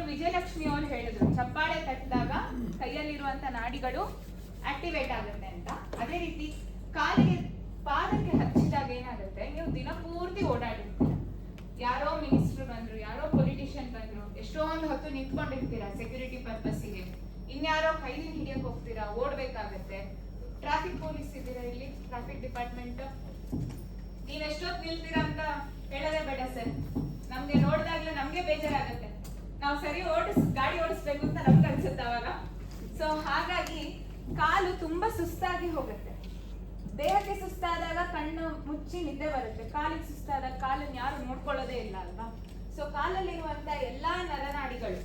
ಒಬ್ರು ವಿಜಯಲಕ್ಷ್ಮಿ ಅವರು ಹೇಳಿದ್ರು, ಚಪ್ಪಾಳೆ ತಟ್ಟಿದಾಗ ಕೈಯಲ್ಲಿರುವಂತ ನಾಡಿಗಳು ಆಕ್ಟಿವೇಟ್ ಆಗುತ್ತೆ ಅಂತ. ಅದೇ ರೀತಿ ಕಾಲಿಗೆ ಪಾದಕ್ಕೆ ಹಚ್ಚಿದಾಗ ಏನಾಗುತ್ತೆ, ನೀವು ದಿನಪೂರ್ತಿ ಓಡಾಡಿರ್ತೀರ. ಯಾರೋ ಮಿನಿಸ್ಟರ್ ಬಂದ್ರು, ಯಾರೋ ಪೊಲಿಟಿಷಿಯನ್ ಬಂದ್ರು, ಎಷ್ಟೊಂದು ಹೊತ್ತು ನಿಂತ್ಕೊಂಡಿರ್ತೀರಾ ಸೆಕ್ಯೂರಿಟಿ ಪರ್ಪಸ್ಸಿಗೆ. ಇನ್ಯಾರೋ ಕೈದಿನ ಹಿಡಿಯಕ್ ಹೋಗ್ತೀರಾ, ಓಡ್ಬೇಕಾಗತ್ತೆ. ಟ್ರಾಫಿಕ್ ಪೊಲೀಸ್ ಇದ್ದೀರಾ ಇಲ್ಲಿ, ಟ್ರಾಫಿಕ್ ಡಿಪಾರ್ಟ್ಮೆಂಟ್, ನೀವ್ ಎಷ್ಟೊತ್ತು ನಿಲ್ತೀರಾ ಅಂತ ಹೇಳೋದೇ ಬೇಡ ಸರ್. ನಮ್ಗೆ ನೋಡಿದಾಗ್ಲೇ ನಮ್ಗೆ ಬೇಜಾರಾಗತ್ತೆ, ನಾವು ಸರಿ ಗಾಡಿ ಓಡಿಸ್ಬೇಕು ಅಂತ ನಮ್ಗೆ ಅನ್ಸುತ್ತೆ ಅವಾಗ. ಸೊ ಹಾಗಾಗಿ ಕಾಲು ತುಂಬಾ ಸುಸ್ತಾಗಿ ಹೋಗುತ್ತೆ. ದೇಹಕ್ಕೆ ಸುಸ್ತಾದಾಗ ಕಣ್ಣು ಮುಚ್ಚಿ ನಿದ್ದೆ ಬರುತ್ತೆ, ಕಾಲಿಗೆ ಸುಸ್ತಾದಾಗ ಕಾಲನ್ನು ಯಾರು ನೋಡ್ಕೊಳ್ಳೋದೇ ಇಲ್ಲ ಅಲ್ವಾ. ಸೊ ಕಾಲಲ್ಲಿರುವಂತ ಎಲ್ಲಾ ನರನಾಡಿಗಳು,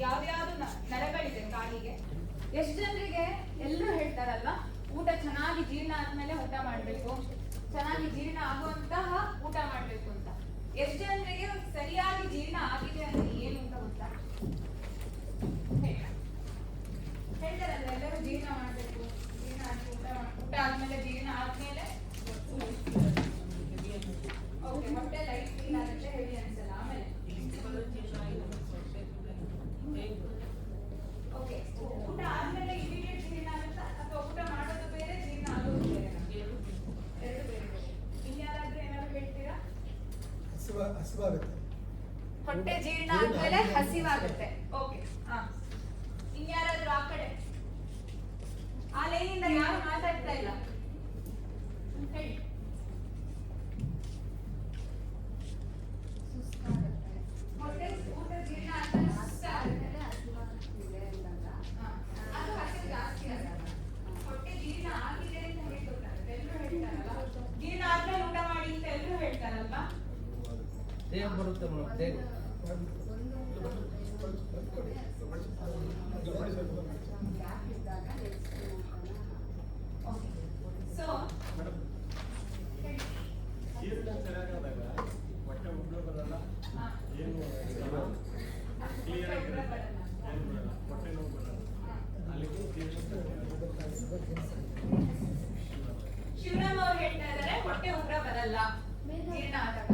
ಯಾವ್ಯಾವ್ದು ನರಗಳಿದೆ ಕಾಲಿಗೆ, ಎಷ್ಟು ಜನರಿಗೆ ಎಲ್ಲರೂ ಹೇಳ್ತಾರಲ್ವಾ, ಊಟ ಚೆನ್ನಾಗಿ ಜೀರ್ಣ ಆದ್ಮೇಲೆ ಊಟ ಮಾಡ್ಬೇಕು, ಚೆನ್ನಾಗಿ ಜೀರ್ಣ ಆಗುವಂತಹ ಊಟ ಮಾಡ್ಬೇಕು ಅಂತ. ಎಷ್ಟು ಜನರಿಗೆ ಸರಿಯಾಗಿ ಜೀರ್ಣ ಆಗಿದೆ ಅಂದ್ರೆ ಏನು ಅಂತ ಗೊತ್ತಾ? ಹೇಳ್ತಾರಲ್ಲ ಎಲ್ಲರೂ ಜೀರ್ಣ ಮಾಡ್ಬೇಕು, ಜೀರ್ಣ ಆಗಿ ಊಟ ಆದ್ಮೇಲೆ, ಜೀರ್ಣ ಆದ್ಮೇಲೆ ಓಕೆ ಹೊಟ್ಟೆ ಲೈಟ್ ಫೀಲ್ ಆಗುತ್ತೆ, ಹೇಳಿ ಅನ್ಸಲ್ಲ. ಆಮೇಲೆ ಓಕೆ ಊಟ ಆದ್ಮೇಲೆ ಇಮಿಡಿಯೇಟ್ ಜೀರ್ಣ ಆಗುತ್ತಾ ಅಥವಾ ಊಟ ಮಾಡೋದು ಬೇರೆ ಜೀರ್ಣ ಆಗೋದು ಬೇರೆ? ಎರಡು ಬೇರೆ. ಇನ್ಯಾರಾದ್ರೂ ಏನಾದ್ರು ಹೇಳ್ತೀರಾ? ಹೊಟ್ಟೆ ಜೀರ್ಣ ಆದ್ಮೇಲೆ ಹಸಿವಾಗುತ್ತೆ. ಓಕೆ ಹಾ, ಇನ್ಯಾರಾದ್ರೂ ಆ ಕಡೆ ಆ ಲೈನಿಂದ ಯಾರು ಮಾತಾಡ್ತಾ ಇಲ್ಲ ಹೇಳಿ. ಹೊಟ್ಟೆ ಊಟ ಜೀರ್ಣ ಆದ್ಮೇಲೆ ಸುಸ್ತಾಗುತ್ತೆ, ಅದು ಹಸಿವು ಜಾಸ್ತಿ ಆಗಲ್ಲ. ಹೊಟ್ಟೆ ಜೀರ್ಣ ಆಗಿದೆ ಅಂತ ಹೇಳಿ ಗೊತ್ತಾಗುತ್ತೆ, ಎಲ್ಲರೂ ಹೇಳ್ತಾರಲ್ಲ ಜೀರ್ಣ ಆದ್ಮೇಲೆ ಊಟ ಮಾಡಿ ಅಂತ ಎಲ್ಲರೂ ಹೇಳ್ತಾರಲ್ವಾ. ದೇಹ ಬರುತ್ತೆ ಮೇಡಮ್. ಸೊ ಜೀರ್ಣ ಚೆನ್ನಾಗಾದಾಗ ಹೊಟ್ಟೆ ಉಬ್ಳು ಬರಲ್ಲ, ಏನು ಕ್ಲಿಯರ್ ಆಗಿರಲ್ಲ, ಏನು ಬರಲ್ಲ, ಹೊಟ್ಟೆ ನೋವು ಬರಲ್ಲ. ಅಲ್ಲಿಗೆ ಶಿವರಾಮ್ ಅವ್ರು ಹೇಳ್ತಾ ಇದಾರೆ ಹೊಟ್ಟೆ ಉಗ್ರ ಬರಲ್ಲ ಜೀರ್ಣ ಆದಾಗ.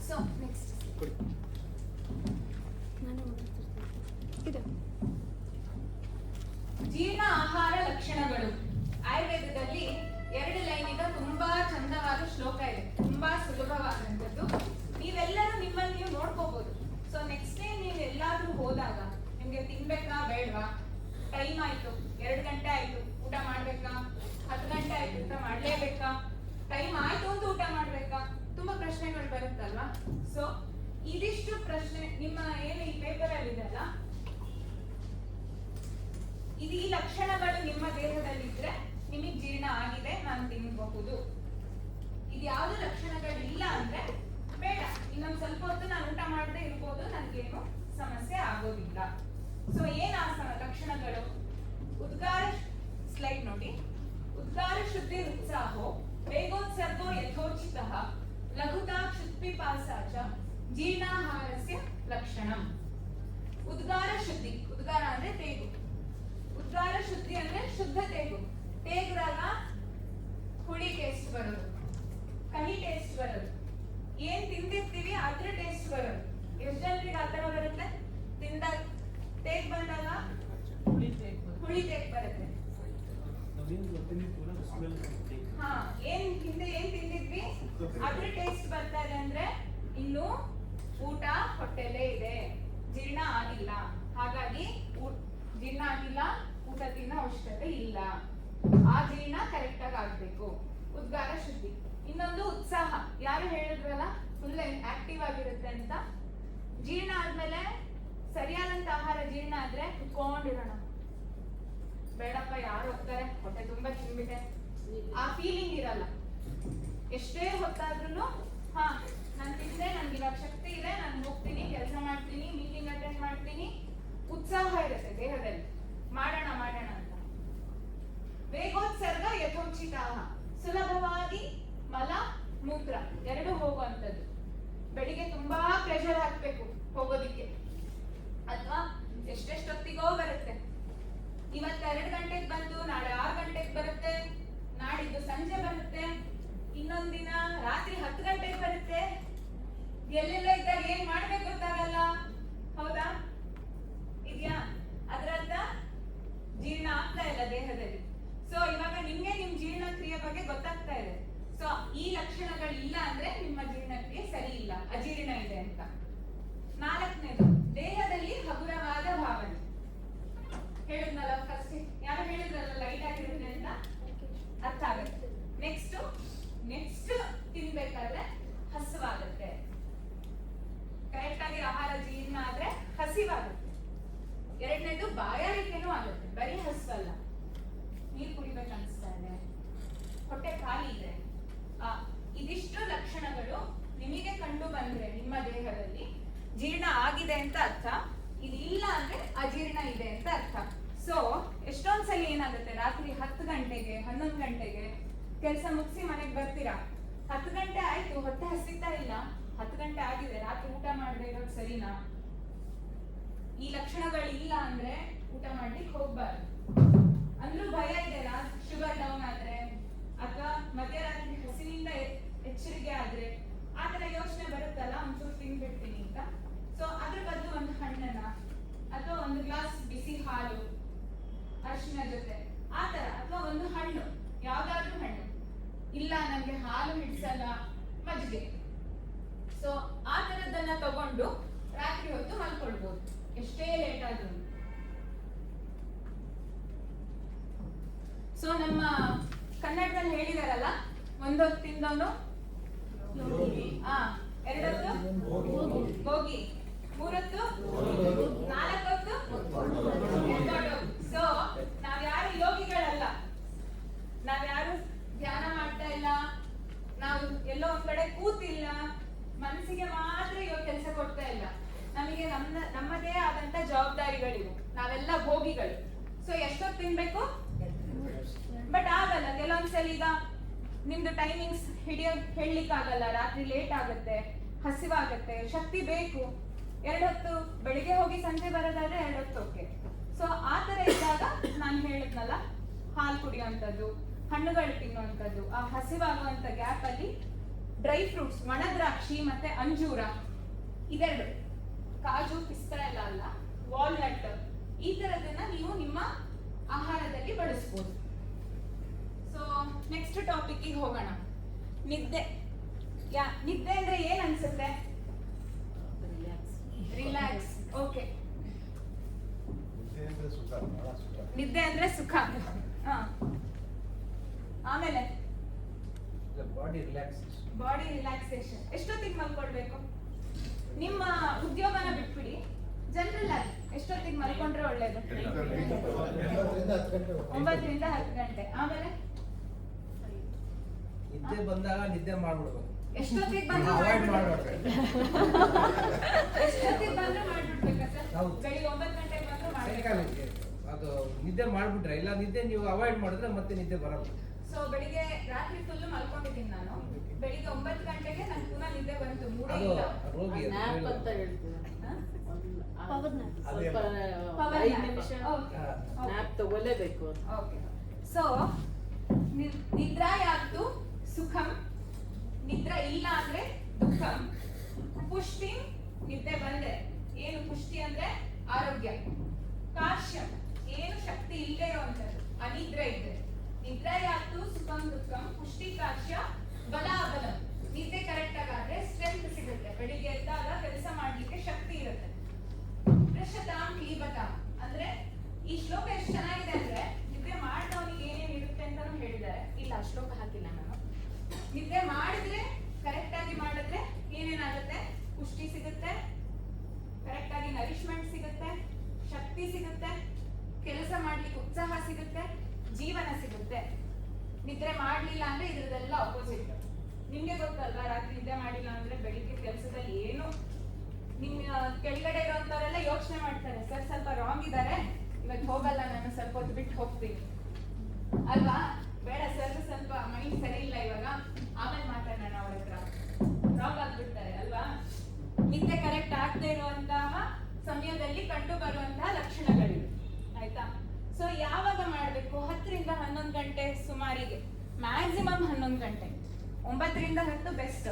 ಸೊ ನೆಕ್ಸ್ಟ್ ಜೀರ್ಣ ಆಹಾರ ಲಕ್ಷಣಗಳು. ಆಯುರ್ವೇದದಲ್ಲಿ 2 ಲೈನಿಂದ ತುಂಬಾ ಚಂದವಾದ ಶ್ಲೋಕ ಇದೆ, ತುಂಬಾ ಸುಲಭವಾದಂಥದ್ದು. ನೀವೆಲ್ಲರೂ ನಿಮ್ಮಲ್ಲಿ ನೀವು ನೋಡ್ಕೋಬಹುದು. ಸೊ ನೆಕ್ಸ್ಟ್ ಟೈಮ್ ನೀವು ಎಲ್ಲಾದ್ರೂ ಹೋದಾಗ ನಿಮ್ಗೆ ತಿನ್ಬೇಕಾ ಬೇಡವಾ, ಟೈಮ್ ಆಯ್ತು 2 ಗಂಟೆ ಆಯ್ತು ಊಟ ಮಾಡ್ಬೇಕಾ, 10 ಗಂಟೆ ಆಯ್ತು ಊಟ ಮಾಡ್ಲೇಬೇಕಾ, ಟೈಮ್ ಆಯ್ತು ಅಂತ ಊಟ ಮಾಡ್ಬೇಕಾ, ತುಂಬಾ ಪ್ರಶ್ನೆಗಳು ಬರುತ್ತಲ್ವಾ. ಸೊ ಇದಿಷ್ಟು ಪ್ರಶ್ನೆ ನಿಮ್ಮ ಏನು ಈ ಪೇಪರ್ ಅಲ್ಲಿ ಇದೆಲ್ಲ, ಇದು ಈ ಲಕ್ಷಣಗಳು ನಿಮ್ಮ ದೇಹದಲ್ಲಿ ಇದ್ರೆ ನಿಮಗೆ ಜೀರ್ಣ ಆಗಿದೆ, ನಾನು ತಿನ್ನಬಹುದು. ಇದು ಯಾವ್ದು ಲಕ್ಷಣಗಳಿಲ್ಲ ಅಂದ್ರೆ ಬೇಡ, ಇನ್ನೊಂದ್ ಸ್ವಲ್ಪ ಹೊತ್ತು ನಾನು ಊಟ ಮಾಡದೆ ಇರ್ಬೋದು, ನನ್ಗೇನು ಸಮಸ್ಯೆ ಆಗೋದಿಲ್ಲ. ಸೊ ಏನ್ ಆ ಲಕ್ಷಣಗಳು? ಉದ್ಗಾರ, ಸ್ಲೈಡ್ ನೋಡಿ. ಉದ್ಗಾರ ಶುದ್ಧಿ ಉತ್ಸಾಹೋ ವೇಗೋತ್ಸರ್ಗೋ ಯಥೋಚಿತಃ ಲಘುತಾ ಕ್ಷುತ್ಪಿಪಾಸಾ ಚ ಜೀರ್ಣಾಹಾರಸ್ಯ ಲಕ್ಷಣಂ. ಉದ್ಗಾರ ಶುದ್ಧಿ, ಉದ್ಗಾರ ಅಂದ್ರೆ ತೇಗು, ಉದ್ಗಾರ ಶುದ್ಧಿ ಅಂದ್ರೆ ಶುದ್ಧ ತೇಗು. ತೇಗ್ದಾಗ ಹುಳಿ ಟೇಸ್ಟ್ ಬರೋದು, ಕಹಿ ಟೇಸ್ಟ್ ಬರೋದು, ಏನ್ ತಿಂದಿರ್ತೀವಿ ಅದ್ರ ಟೇಸ್ಟ್ ಬರೋದು. ಎಷ್ಟು ಜನರಿಗೆ ಆತರ ಬರುತ್ತೆ? ತಿಂದಾಗ ತೇಗ್ ಬಂದಾಗ ಹುಳಿ ತೇಗ್ ಬರುತ್ತೆ. ಹಾ, ಏನ್ ಹಿಂದೆ ಏನ್ ತಿಂದಿದ್ವಿ ಅದ್ರ ಟೇಸ್ಟ್ ಬರ್ತಾ ಇದೆ ಅಂದ್ರೆ ಇನ್ನು ಊಟ ಹೊಟ್ಟೆಲೇ ಇದೆ, ಜೀರ್ಣ ಆಗಿಲ್ಲ. ಹಾಗಾಗಿ ಜೀರ್ಣ ಆಗಿಲ್ಲ, ಊಟ ತಿನ್ನೋ ಅವಶ್ಯಕತೆ ಇಲ್ಲ, ಆ ಜೀರ್ಣ ಕರೆಕ್ಟ್ ಆಗಿ ಆಗ್ಬೇಕು. ಉದ್ಗಾರ ಶುದ್ಧಿ. ಇನ್ನೊಂದು ಉತ್ಸಾಹ. ಯಾರು ಹೇಳಿದ್ರಲ್ಲ ಫುಲ್ ಆಕ್ಟಿವ್ ಆಗಿರುತ್ತೆ ಅಂತ. ಜೀರ್ಣ ಆದ್ಮೇಲೆ ಸರಿಯಾದಂತ ಆಹಾರ ಜೀರ್ಣ ಆದ್ರೆ ಕುತ್ಕೊಂಡಿರೋಣ, ಬೇಡಪ್ಪ ಯಾರು ಹೋಗ್ತಾರೆ ಹೊಟ್ಟೆ ತುಂಬಾ ತಿನ್ಬಿಟ್ಟೆ, ಆ ಫೀಲಿಂಗ್ ಇರಲ್ಲ. ಎಷ್ಟೇ ಹೊತ್ತಾದ್ರೂ ಹಾ ನಾನು ತಿಂದೆ, ನನ್ಗೆ ಇವಾಗ ಶಕ್ತಿ ಇದೆ, ನಾನು ಹೋಗ್ತೀನಿ, ಕೆಲಸ ಮಾಡ್ತೀನಿ, ಮೀಟಿಂಗ್ ಅಟೆಂಡ್ ಮಾಡ್ತೀನಿ, ಉತ್ಸಾಹ ಇರುತ್ತೆ ದೇಹದಲ್ಲಿ, ಮಾಡೋಣ ಮಾಡೋಣ ಅಂತ. ವೇಗೋತ್ಸರ್ಗ ಯಥೋಚಿತಾಹ, ಸುಲಭವಾಗಿ ಮಲ ಮೂತ್ರ ಎರಡು ಹೋಗುವಂಥದ್ದು. ಬೆಳಿಗ್ಗೆ ತುಂಬಾ ಪ್ರೆಷರ್ ಹಾಕ್ಬೇಕು ಹೋಗೋದಿಕ್ಕೆ, ಅಥವಾ ಎಷ್ಟೆಷ್ಟೊತ್ತಿಗೋ ಬರುತ್ತೆ. ಇವತ್ತು 2 ಗಂಟೆಗೆ ಬಂದು ನಾಳೆ 6 ಗಂಟೆಗೆ ಬರುತ್ತೆ, ನಾಡಿದ್ದು ಸಂಜೆ ಬರುತ್ತೆ, ಇನ್ನೊಂದಿನ ಎಲ್ಲೆಲ್ಲ ಇದ್ದಾಗ ಏನ್ ಮಾಡ್ಬೇಕು ಗೊತ್ತಾಗಲ್ಲ, ಹೌದಾ? ಇದ್ಯಾ? ಅದರರ್ಥ ಜೀರ್ಣ ಆಗ್ತಾ ಇಲ್ಲ ದೇಹದಲ್ಲಿ. ಸೊ ಇವಾಗ ನಿಮ್ಗೆ ನಿಮ್ ಜೀರ್ಣಕ್ರಿಯೆ ಬಗ್ಗೆ ಗೊತ್ತಾಗ್ತಾ ಇದೆ. ಸೊ ಈ ಲಕ್ಷಣಗಳು ಇಲ್ಲ ಅಂದ್ರೆ ನಿಮ್ಮ ಜೀರ್ಣಕ್ರಿಯೆ ಸರಿ ಇಲ್ಲ, ಅಜೀರ್ಣ ಇದೆ ಅಂತ. ನಾಲ್ಕನೇದು, ದೇಹದಲ್ಲಿ ಹಗುರವಾದ ಭಾವನೆ. ಹೇಳಿದ್ನಲ್ಲ ಫಸ್ಟ್, ಯಾರು ಹೇಳಿದ್ರಲ್ಲ ಲೈಟ್ ಆಗಿರುತ್ತೆ ಅಂತ ಅರ್ಥ ಆಗುತ್ತೆ. ನೆಕ್ಸ್ಟ್ ತಿನ್ಬೇಕಾದ್ರೆ ಹಸಿವಾಗುತ್ತೆ. ಕರೆಕ್ಟ್ ಆಗಿ ಆಹಾರ ಜೀರ್ಣ ಆದ್ರೆ ಹಸಿವಾಗುತ್ತೆ. ಎರಡನೇದು ಬಾಯಾರಿಕೆನೂ ಆಗುತ್ತೆ, ಬರೀ ಹಸಿವಲ್ಲ, ನೀರು ಕುಡಿಬೇಕು ಅನಿಸ್ತಾ ಇದೆ, ಹೊಟ್ಟೆ ಖಾಲಿ ಇದೆ. ಇದಿಷ್ಟು ಲಕ್ಷಣಗಳು ನಿಮಗೆ ಕಂಡು ಬಂದ್ರೆ ನಿಮ್ಮ ದೇಹದಲ್ಲಿ ಜೀರ್ಣ ಆಗಿದೆ ಅಂತ ಅರ್ಥ. ಇದಿಲ್ಲ ಅಂದ್ರೆ ಅಜೀರ್ಣ ಇದೆ ಅಂತ ಅರ್ಥ. ಸೊ ಎಷ್ಟೊಂದ್ಸಲಿ ಏನಾಗುತ್ತೆ, ರಾತ್ರಿ 10 ಗಂಟೆಗೆ 11 ಗಂಟೆಗೆ ಕೆಲಸ ಮುಗಿಸಿ ಮನೆಗೆ ಬರ್ತೀರಾ, 10 ಗಂಟೆ ಆಯ್ತು, ಹೊಟ್ಟೆ ಹಸಿತಾ ಇಲ್ಲ, 10 ಗಂಟೆ ಆಗಿದೆ, ರಾತ್ರಿ ಊಟ ಮಾಡದೆ ಇರೋದು ಸರಿನಾ? ಈ ಲಕ್ಷಣಗಳು ಇಲ್ಲ ಅಂದ್ರೆ ಊಟ ಮಾಡ್ಲಿಕ್ಕೆ ಹೋಗ್ಬಾರ್ದು. ಅಂದ್ರೂ ಭಯ ಇದೆಯಲ್ಲ, ಶುಗರ್ ಡೌನ್ ಆದ್ರೆ ಅಥವಾ ಮಧ್ಯರಾತ್ರಿ ಹಸಿವಿಂದ ಎಚ್ಚರಿಕೆ ಆದ್ರೆ ಆತರ ಯೋಚನೆ ಬರುತ್ತಲ್ಲ, ಒಂಚೂರು ತಿನ್ಬಿಡ್ತೀನಿ ಅಂತ. ಸೊ ಅದ್ರ ಬದಲು ಒಂದು ಹಣ್ಣನ್ನ ಅಥವಾ ಒಂದು ಗ್ಲಾಸ್ ಬಿಸಿ ಹಾಲು ಅರಿಶಿನ ಜೊತೆ ಆತರ, ಅಥವಾ ಒಂದು ಹಣ್ಣು, ಯಾವ್ದಾದ್ರೂ ಹಣ್ಣು, ಇಲ್ಲ ನನಗೆ ಹಾಲು ಹಿಡಿಸಲ್ಲ, ಮಜ್ಜಿಗೆ, ಸೊ ಆ ತರದನ್ನ ತಗೊಂಡು ರಾತ್ರಿ ಹೊತ್ತು ಮಲ್ಕೊಳ್ಬಹುದು, ಎಷ್ಟೇ ಲೇಟ್ ಆದ್ರೂ. ಸೊ ನಮ್ಮ ಕನ್ನಡದಲ್ಲಿ ಹೇಳಿದಾರಲ್ಲ, ಒಂದೊತ್ತು ತಿಂದವನು ಎರಡೊತ್ತು ಹೋಗಿ, ಮೂರೊತ್ತು, ನಾಲ್ಕೊತ್ತು. ಸೊ ನಾವ್ಯಾರು ಯೋಗಿಗಳಲ್ಲ, ನಾವ್ಯಾರು ಧ್ಯಾನ ಮಾಡ್ತಾ ಇಲ್ಲ, ನಾವು ಎಲ್ಲೋ ಒಂದ್ ಕಡೆ ಕೂತಿಲ್ಲ, ಮನಸ್ಸಿಗೆ ಮಾತ್ರ ಇವಾಗ ಕೆಲಸ ಕೊಡ್ತಾ ಇಲ್ಲ. ನಮಗೆ ನಮ್ಮದೇ ಆದಂತ ಜವಾಬ್ದಾರಿಗಳಿವೆ, ನಾವೆಲ್ಲ ಭೋಗಿಗಳು. ಸೊ ಎಷ್ಟೊತ್ತು ತಿನ್ಬೇಕು, ಬಟ್ ಆಗಲ್ಲ ಕೆಲವೊಂದ್ಸಲ. ಈಗ ನಿಮ್ದು ಟೈಮಿಂಗ್ಸ್ ಹೇಳಲಿಕ್ಕಾಗಲ್ಲ, ರಾತ್ರಿ ಲೇಟ್ ಆಗುತ್ತೆ, ಹಸಿವಾಗುತ್ತೆ, ಶಕ್ತಿ ಬೇಕು. 2 ಹೊತ್ತು ಬೆಳಿಗ್ಗೆ ಹೋಗಿ ಸಂಜೆ ಬರೋದಾದ್ರೆ 2 ಹೊತ್ತು ಓಕೆ. ಸೊ ಆ ತರ ಇದ್ದಾಗ ನಾನು ಹೇಳಿದ್ನಲ್ಲ, ಹಾಲು ಕುಡಿಯುವಂಥದ್ದು, ಹಣ್ಣುಗಳು ತಿನ್ನುವಂಥದ್ದು, ಆ ಹಸಿವಾಗುವಂತ ಗ್ಯಾಪ್ ಅಲ್ಲಿ ಡ್ರೈ ಫ್ರೂಟ್ಸ್, ಒಣ ದ್ರಾಕ್ಷಿ ಮತ್ತೆ ಅಂಜೂರ, ಇದೆರಡು, ಕಾಜು ಪಿಸ್ತಾ ಎಲ್ಲ ಅಲ್ಲ, ವಾಲ್ನಟ್, ಈ ತರದನ್ನ ನೀವು ನಿಮ್ಮ ಆಹಾರದಲ್ಲಿ ಬಳಸ್ಬೋದು. ಸೊ ನೆಕ್ಸ್ಟ್ ಟಾಪಿಕ್ ಹೋಗೋಣ, ನಿದ್ದೆ. ನಿದ್ದೆ ಅಂದ್ರೆ ಏನ್ ಅನ್ಸುತ್ತೆ? ರಿಲ್ಯಾಕ್ಸ್. ಓಕೆ, ನಿದ್ದೆ ಅಂದ್ರೆ ಸುಖ. ಆಮೇಲೆ ಬಾಡಿ ರಿಲ್ಯಾಕ್ಸೇಷನ್. ಎಷ್ಟೊತ್ತಿಗೆ ಮಲ್ಕೊಳ್ಬೇಕು? ನಿಮ್ಮ ಉದ್ಯೋಗನ ಬಿಟ್ಬಿಡಿ, ಜನರಲ್ ಆಗಿ ಎಷ್ಟೊತ್ತಿಗೆ ಮಲ್ಕೊಂಡ್ರೆ ಒಳ್ಳೇದು? 9 ರಿಂದ 10 ಗಂಟೆ. ಆಮೇಲೆ ನಿದ್ದೆ ಬಂದಾಗ ನಿದ್ದೆ ಮಾಡ್ಬಿಡ್ಬೇಕು. ಎಷ್ಟೊತ್ತಿಗೆ ಬಂದು ಎಷ್ಟೊತ್ತಿಗೆ ಬಂದ್ರೆ ಮಾಡ್ಬಿಡ್ಬೇಕಾ ಸರ್? ಬೆಳಿಗ್ಗೆ 9 ಗಂಟೆಗೆ ಬಂದು ಮಾಡ್ಬೇಕು. ಅದು ನಿದ್ದೆ ಮಾಡ್ಬಿಟ್ರೆ, ಇಲ್ಲ ನಿದ್ದೆ ನೀವು ಅವಾಯ್ಡ್ ಮಾಡಿದ್ರೆ ಮತ್ತೆ ನಿದ್ದೆ ಬರಲ್ಲ. ಸೊ ಬೆಳಿಗ್ಗೆ ರಾತ್ರಿ ಫುಲ್ ಮಲ್ಕೊಂಡಿದ್ದೀನಿ ನಾನು, ಬೆಳಿಗ್ಗೆ 9 ಗಂಟೆಗೆ ನನ್ ಪುನಃ ನಿದ್ದೆ ಬಂತು, ಮೂಡೇ ಅದು ಇಲ್ಲ. ರೋಗಿ ಅದು ನ್ಯಾಪ್ ಹೇಳೋದು. ಅಂತ ಹೇಳ್ತೀವಿ. ಪವರ್ ನ್ಯಾಪ್ ತಗೊಳ್ಳೇಬೇಕು. ಓಕೆ. ಸೊ ನಿದ್ರಾಯಾತ್ತು ಸುಖಂ, ನಿದ್ರಾ ಇಲ್ಲ ಅಂದ್ರೆ ದುಃಖಂ. ಪುಷ್ಟಿ, ನಿದ್ದೆ ಬಂದ್ರೆ ಏನು ಪುಷ್ಟಿ ಅಂದ್ರೆ ಆರೋಗ್ಯ. ಕಾಶ್ಯಂ, ಏನು ಶಕ್ತಿ ಇಲ್ಲದೆ ಇರುವಂತದ್ದು, ಅನಿದ್ರೆ ಇದ್ರೆ. ನಿದ್ರಾಯಾತ್ತು ಸುಖಂ ದುಃಖಂ, ಪುಷ್ಟಿ ಕಾಶ್ಯ ಬಲ ಅಬಲಂ. ನಿದ್ದೆ ಕರೆಕ್ಟ್ ಆಗಾದ್ರೆ ಸ್ಟ್ರೆಂತ್ ಸಿಗುತ್ತೆ, ಬೆಳಿಗ್ಗೆ ಎದ್ದಾಗ ಕೆಲಸ ಮಾಡ್ಲಿಕ್ಕೆ ಶಕ್ತಿ ಇರುತ್ತೆ. ಪ್ರಶತಾಂ ಕ್ಲೀಬತಾಂ ಅಂದ್ರೆ ಈ ಶ್ಲೋಕ ಎಷ್ಟು ಚೆನ್ನಾಗಿದೆ ಅಂದ್ರೆ, ನಿದ್ದೆ ಮಾಡಿದವನಿಗೆ ಏನೇನು ಇರುತ್ತೆ ಅಂತಾನು ಹೇಳಿದ್ದಾರೆ. ಇಲ್ಲ, ಶ್ಲೋಕ ಹಾಕಿಲ್ಲ ನಾನು. ನಿದ್ದೆ ಮಾಡಿದ್ರೆ, ಕರೆಕ್ಟ್ ಆಗಿ ಮಾಡಿದ್ರೆ ಏನೇನಾಗುತ್ತೆ? ಪುಷ್ಟಿ ಸಿಗುತ್ತೆ, ಕರೆಕ್ಟ್ ಆಗಿ ನರಿಶ್ಮೆಂಟ್ ಸಿಗುತ್ತೆ, ಶಕ್ತಿ ಸಿಗುತ್ತೆ, ಕೆಲಸ ಮಾಡ್ಲಿಕ್ಕೆ ಉತ್ಸಾಹ ಸಿಗುತ್ತೆ, ಜೀವನ ಸಿಗುತ್ತೆ. ನಿದ್ರೆ ಮಾಡ್ಲಿಲ್ಲ ಅಂದ್ರೆ ಇದ್ರದೆಲ್ಲ ಅಪೋಸಿಟ್. ನಿಮ್ಗೆ ಗೊತ್ತಲ್ವಾ, ರಾತ್ರಿ ನಿದ್ದೆ ಮಾಡಿಲ್ಲ ಅಂದ್ರೆ ಬೆಳಿಗ್ಗೆ ಕೆಲಸದಲ್ಲಿ ಏನು, ನಿಮ್ಮ ಕೆಳಗಡೆ ಇರೋಂಥವರೆಲ್ಲ ಯೋಚನೆ ಮಾಡ್ತಾರೆ, ಸರ್ ಸ್ವಲ್ಪ ರಾಂಗ್ ಇದ್ದಾರೆ, ಇವತ್ತು ಹೋಗಲ್ಲ, ನಾನು ಸ್ವಲ್ಪ ಹೊತ್ತು ಬಿಟ್ಟು ಹೋಗ್ತೀನಿ ಅಲ್ವಾ? ಬೇಡ ಸರ್, ಸ್ವಲ್ಪ ಮೈಂಡ್ ಸರಿ ಇಲ್ಲ ಇವಾಗ, ಆಮೇಲೆ ಮಾತಾಡೋಣ ಅವ್ರ ಹತ್ರ, ರಾಂಗ್ ಆಗ್ಬಿಡ್ತಾರೆ ಅಲ್ವಾ? ನಿದ್ದೆ ಕರೆಕ್ಟ್ ಆಗದೆ ಇರುವಂತಹ ಸಮಯದಲ್ಲಿ ಕಂಡು ಬರುವಂತಹ ಲಕ್ಷಣಗಳಿವೆ, ಆಯ್ತಾ? ಸೊ ಯಾವಾಗ ಮಾಡ್ಬೇಕು? 10 ರಿಂದ 11 ಗಂಟೆ ಸುಮಾರಿಗೆ, ಮ್ಯಾಕ್ಸಿಮಮ್ 11 ಗಂಟೆ. 9 ರಿಂದ 10 ಬೆಸ್ಟ್.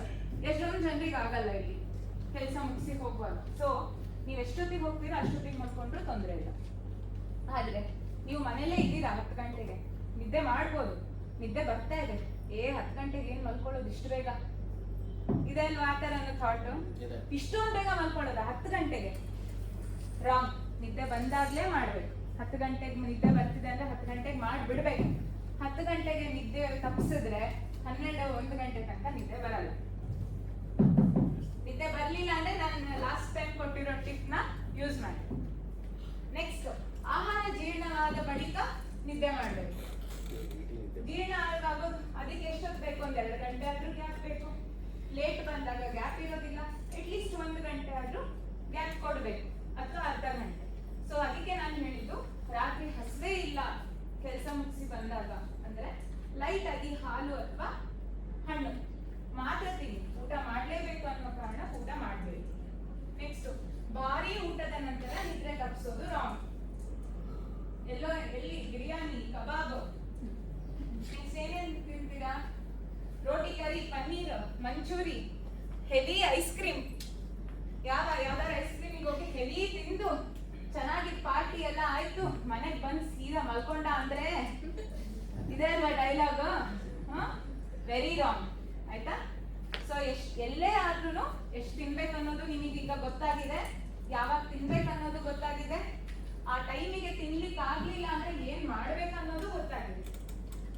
ಎಷ್ಟೊಂದು ಜನರಿಗೆ ಆಗಲ್ಲ ಇಲ್ಲಿ. ಕೆಲಸ ಮುಗಿಸಿ ಹೋಗುವಾಗ. ಸೊ ನೀವು ಎಷ್ಟೊತ್ತಿಗೆ ಹೋಗ್ತೀರಾ ಅಷ್ಟೊತ್ತಿಗೆ ಮಲ್ಕೊಂಡ್ರು ತೊಂದರೆ ಇಲ್ಲ. ಆದ್ರೆ ನೀವು ಮನೇಲೇ ಇದ್ದೀರಾ 10 ಗಂಟೆಗೆ, ನಿದ್ದೆ ಮಾಡ್ಬೋದು, ನಿದ್ದೆ ಬರ್ತಾ ಇದೆ, 10 ಗಂಟೆಗೆ ಏನ್ ಮಲ್ಕೊಳ್ಳೋದು ಇಷ್ಟು ಬೇಗ ಇದೆ ಅಲ್ವಾ ಆ ತರ ಅನ್ನೋ ಥಾಟ್. ಇಷ್ಟೊಂದು ಬೇಗ ಮಲ್ಕೊಳ್ಳೋದು 10 ಗಂಟೆಗೆ ರಾಂಗ್. ನಿದ್ದೆ ಬಂದಾಗ್ಲೇ ಮಾಡ್ಬೇಕು. 10 ಗಂಟೆಗೆ ನಿದ್ದೆ ಬರ್ತಿದೆ ಅಂದ್ರೆ 10 ಗಂಟೆಗೆ ಮಾಡ್ಬಿಡ್ಬೇಕು. 10 ಗಂಟೆಗೆ ನಿದ್ದೆ ತಪ್ಪಿಸಿದ್ರೆ 12-1 ಗಂಟೆ ತನಕ ನಿದ್ದೆ ಬರಲ್ಲ. ನಿದ್ದೆ ಬರ್ಲಿಲ್ಲ ಅಂದ್ರೆ ನಾನು ಲಾಸ್ಟ್ ಟೈಮ್ ಕೊಟ್ಟಿರೋ ಟಿಪ್ ನ ಯೂಸ್ ಮಾಡಿ. ನೆಕ್ಸ್ಟ್, ಆಹಾರ ಜೀರ್ಣವಾದ ಬಳಿಕ ನಿದ್ದೆ ಮಾಡ್ಬೇಕು. ಜೀರ್ಣ ಆಗೋದು ಅದಕ್ಕೆ ಎಷ್ಟೊತ್ತು ಬೇಕು? 1-2 ಗಂಟೆ ಆದ್ರೂ ಗ್ಯಾಪ್ ಬೇಕು. ಲೇಟ್ ಬಂದಾಗ ಗ್ಯಾಪ್ ಇರೋದಿಲ್ಲ, ಅಟ್ಲೀಸ್ಟ್ 1 ಗಂಟೆ ಆದ್ರೂ ಗ್ಯಾಪ್ ಕೊಡ್ಬೇಕು, ಅಥವಾ ಅರ್ಧ ಗಂಟೆ. ಸೊ ಅದಕ್ಕೆ ನಾನು ಹೇಳಿದ್ದು, ರಾತ್ರಿ ಹಸಿವೆ ಇಲ್ಲ ಕೆಲಸ ಮುಗಿಸಿ ಬಂದಾಗ ಅಂದ್ರೆ ಲೈಟ್ ಆಗಿ ಹಾಲು ಅಥವಾ ಹಣ್ಣು ಮಾತ್ರ ತಿನ್ನಿ. ಊಟ ಮಾಡ್ಲೇಬೇಕು ಅನ್ನೋ ಕಾರಣ ಊಟ ಮಾಡ್ಬೇಡಿ. ನೆಕ್ಸ್ಟ್, ಭಾರಿ ಊಟದ ನಂತರ ನಿದ್ರೆ ತಪ್ಪಿಸೋದು ರಾಂಗ್. ಎಲ್ಲಿ ಬಿರಿಯಾನಿ, ಕಬಾಬ್, ಏನೇನ್ ತಿಂತೀರಾ? ರೋಟಿ, ಕರಿ, ಪನ್ನೀರ್, ಮಂಚೂರಿ, ಹೆವಿ ಐಸ್ ಕ್ರೀಮ್. ಯಾವ್ದಾರ ಐಸ್ ಕ್ರೀಮಿಗೆ ಹೋಗಿ ಹೆವಿ ತಿಂದು ಚೆನ್ನಾಗಿ ಪಾರ್ಟಿ ಎಲ್ಲ ಆಯ್ತು, ಮನೆಗೆ ಬಂದು ಸೀದಾ ಮಲ್ಕೊಂಡ ಅಂದ್ರೆ ಇದೆ ಅಲ್ವಾ ಡೈಲಾಗ್? Very wrong. ಆಯ್ತಾ? ಸೊ ಎಲ್ಲೇ ಆದ್ರೂ ಎಷ್ಟು ತಿನ್ಬೇಕು ಅನ್ನೋದು ನಿಮಗೀಗ ಗೊತ್ತಾಗಿದೆ, ಯಾವಾಗ ತಿನ್ಬೇಕು ಅನ್ನೋದು ಗೊತ್ತಾಗಿದೆ, ಆ ಟೈಮಿಗೆ ತಿನ್ಲಿಕ್ಕೆ ಆಗ್ಲಿಲ್ಲ ಅಂದ್ರೆ ಏನ್ ಮಾಡ್ಬೇಕು ಅನ್ನೋದು ಗೊತ್ತಾಗಿದೆ.